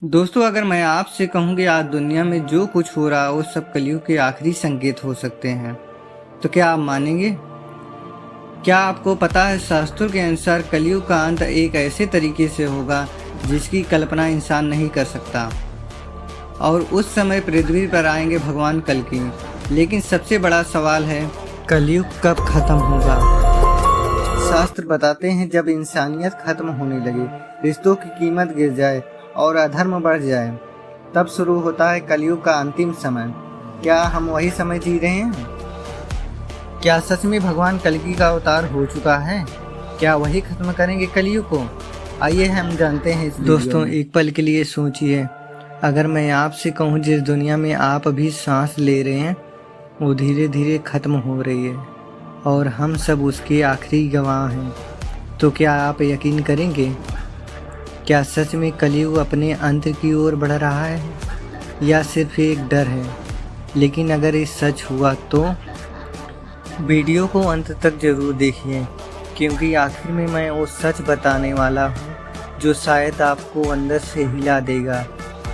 दोस्तों, अगर मैं आपसे कहूँ कि आज दुनिया में जो कुछ हो रहा है वो सब कलयुग के आखिरी संकेत हो सकते हैं, तो क्या आप मानेंगे? क्या आपको पता है, शास्त्रों के अनुसार कलयुग का अंत एक ऐसे तरीके से होगा जिसकी कल्पना इंसान नहीं कर सकता। और उस समय पृथ्वी पर आएंगे भगवान कल्कि। लेकिन सबसे बड़ा सवाल है, कलयुग कब खत्म होगा? शास्त्र बताते हैं, जब इंसानियत खत्म होने लगे, रिश्तों की कीमत गिर जाए और अधर्म बढ़ जाए, तब शुरू होता है कलयुग का अंतिम समय। क्या हम वही समय जी रहे हैं? क्या सच में भगवान कल्कि का अवतार हो चुका है? क्या वही खत्म करेंगे कलयुग को? आइए हम जानते हैं इस दोस्तों, एक पल के लिए सोचिए। अगर मैं आपसे कहूँ, जिस दुनिया में आप अभी सांस ले रहे हैं वो धीरे धीरे खत्म हो रही है और हम सब उसके आखिरी गवाह हैं, तो क्या आप यकीन करेंगे? क्या सच में कलयुग अपने अंत की ओर बढ़ रहा है या सिर्फ एक डर है? लेकिन अगर ये सच हुआ तो वीडियो को अंत तक जरूर देखिए, क्योंकि आखिर में मैं वो सच बताने वाला हूँ जो शायद आपको अंदर से हिला देगा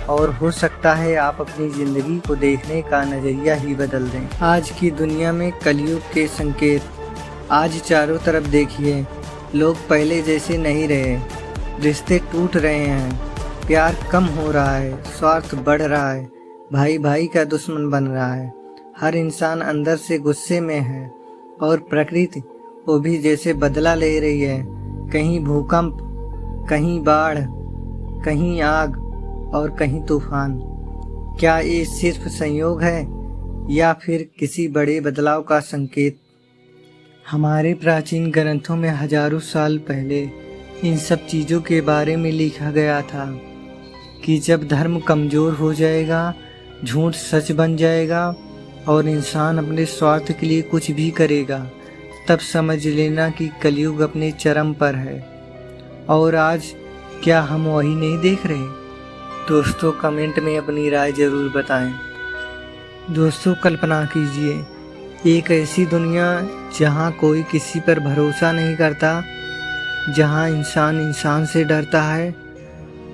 और हो सकता है आप अपनी ज़िंदगी को देखने का नज़रिया ही बदल दें। आज की दुनिया में कलयुग के संकेत। आज चारों तरफ देखिए, लोग पहले जैसे नहीं रहे, रिश्ते टूट रहे हैं, प्यार कम हो रहा है, स्वार्थ बढ़ रहा है, भाई भाई का दुश्मन बन रहा है, हर इंसान अंदर से गुस्से में है और प्रकृति वो भी जैसे बदला ले रही है। कहीं भूकंप, कहीं बाढ़, कहीं आग और कहीं तूफान। क्या ये सिर्फ संयोग है या फिर किसी बड़े बदलाव का संकेत? हमारे प्राचीन ग्रंथों में हजारों साल पहले इन सब चीज़ों के बारे में लिखा गया था कि जब धर्म कमज़ोर हो जाएगा, झूठ सच बन जाएगा और इंसान अपने स्वार्थ के लिए कुछ भी करेगा, तब समझ लेना कि कलयुग अपने चरम पर है। और आज क्या हम वही नहीं देख रहे? दोस्तों, कमेंट में अपनी राय ज़रूर बताएं। दोस्तों, कल्पना कीजिए, एक ऐसी दुनिया जहां कोई किसी पर भरोसा नहीं करता, जहां इंसान इंसान से डरता है,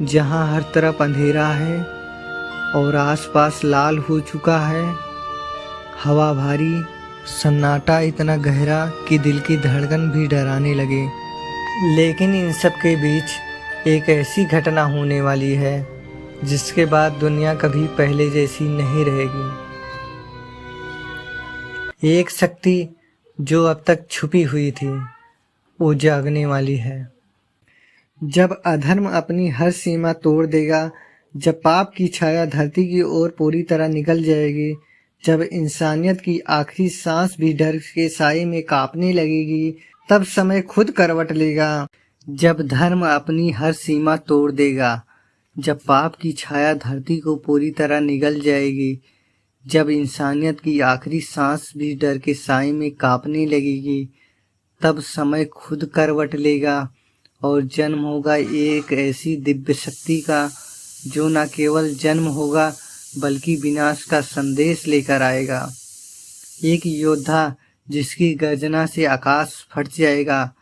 जहां हर तरफ अंधेरा है और आसपास लाल हो चुका है, हवा भारी, सन्नाटा इतना गहरा कि दिल की धड़कन भी डराने लगे। लेकिन इन सब के बीच एक ऐसी घटना होने वाली है जिसके बाद दुनिया कभी पहले जैसी नहीं रहेगी। एक शक्ति जो अब तक छुपी हुई थी, वो जागने वाली है। जब अधर्म अपनी हर सीमा तोड़ देगा, जब पाप की छाया धरती की ओर पूरी तरह निकल जाएगी, जब इंसानियत की आखिरी सांस भी डर के साए में कांपने लगेगी, तब समय खुद करवट लेगा। जब धर्म अपनी हर सीमा तोड़ देगा, जब पाप की छाया धरती को पूरी तरह निगल जाएगी, जब इंसानियत की आखिरी सांस भी डर के साए में कांपने लगेगी, तब समय खुद करवट लेगा और जन्म होगा एक ऐसी दिव्य शक्ति का जो न केवल जन्म होगा बल्कि विनाश का संदेश लेकर आएगा। एक योद्धा जिसकी गर्जना से आकाश फट जाएगा,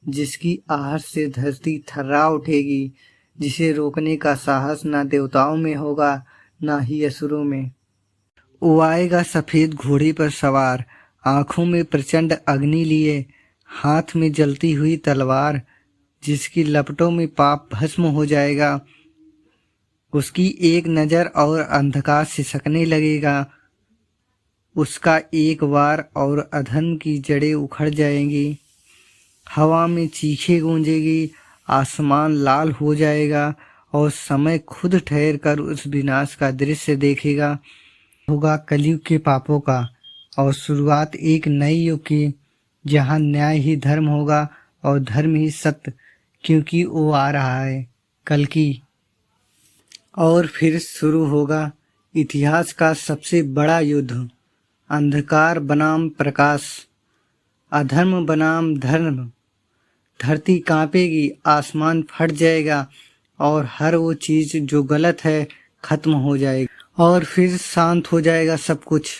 जिसकी आहट से धरती थर्रा उठेगी, जिसे रोकने का साहस ना देवताओं में होगा ना ही असुरों में। वो आएगा सफेद घोड़े पर सवार, आंखों में प्रचंड अग्नि लिए, हाथ में जलती हुई तलवार, जिसकी लपटों में पाप भस्म हो जाएगा। उसकी एक नज़र और अंधकार सिसकने लगेगा, उसका एक वार और अधर्म की जड़ें उखड़ जाएंगी। हवा में चीखें गूंजेगी, आसमान लाल हो जाएगा और समय खुद ठहर कर उस विनाश का दृश्य देखेगा। होगा कलयुग के पापों का और शुरुआत एक नए युग की, जहां न्याय ही धर्म होगा और धर्म ही सत्य, क्योंकि वो आ रहा है कल्कि। और फिर शुरू होगा इतिहास का सबसे बड़ा युद्ध, अंधकार बनाम प्रकाश, अधर्म बनाम धर्म। धरती कांपेगी, आसमान फट जाएगा और हर वो चीज़ जो गलत है खत्म हो जाएगी और फिर शांत हो जाएगा सब कुछ।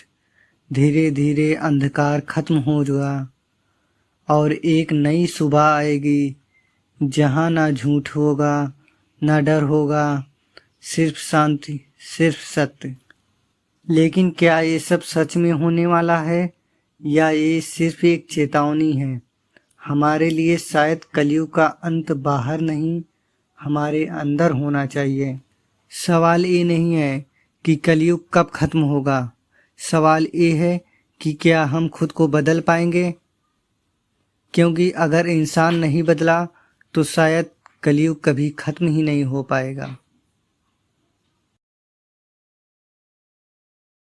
धीरे धीरे अंधकार खत्म होगा और एक नई सुबह आएगी, जहाँ ना झूठ होगा, ना डर होगा, सिर्फ शांति, सिर्फ सत्य। लेकिन क्या ये सब सच में होने वाला है या ये सिर्फ एक चेतावनी है? हमारे लिए शायद कलयुग का अंत बाहर नहीं, हमारे अंदर होना चाहिए। सवाल ये नहीं है कि कलयुग कब खत्म होगा, सवाल ये है कि क्या हम खुद को बदल पाएंगे? क्योंकि अगर इंसान नहीं बदला तो शायद कलयुग कभी खत्म ही नहीं हो पाएगा।